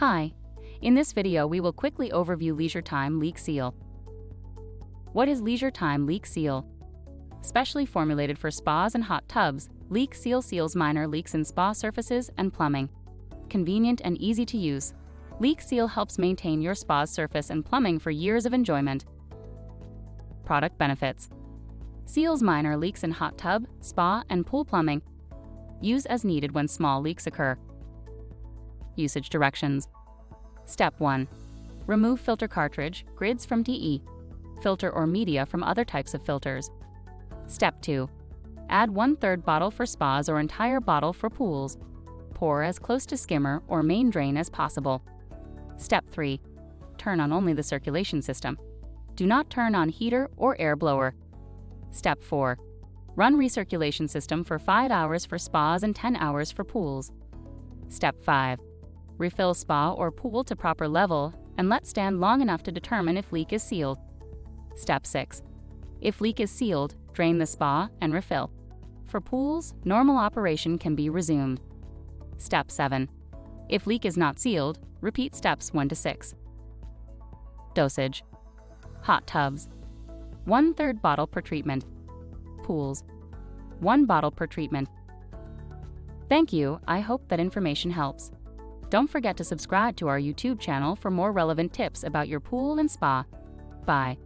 Hi, in this video we will quickly overview leisure time leak seal. What is leisure time leak seal? Specially formulated for spas and hot tubs, leak seal seals minor leaks in spa surfaces and plumbing. Convenient and easy to use, leak seal helps maintain your spa's surface and plumbing for years of enjoyment. Product benefits. Seals minor leaks in hot tub, spa, and pool plumbing. Use as needed when small leaks occur. Usage directions. Step 1. Remove filter cartridge, grids from DE, filter or media from other types of filters. Step 2. Add 1/3 bottle for spas or entire bottle for pools. Pour as close to skimmer or main drain as possible. Step 3. Turn on only the circulation system. Do not turn on heater or air blower. Step 4. Run recirculation system for 5 hours for spas and 10 hours for pools. Step 5. Refill spa or pool to proper level and let stand long enough to determine if leak is sealed. Step 6. If leak is sealed, drain the spa and refill. For pools, normal operation can be resumed. Step 7. If leak is not sealed, repeat steps 1 to 6. Dosage. Hot tubs. 1/3 bottle per treatment. Pools. 1 bottle per treatment. Thank you, I hope that information helps. Don't forget to subscribe to our YouTube channel for more relevant tips about your pool and spa. Bye.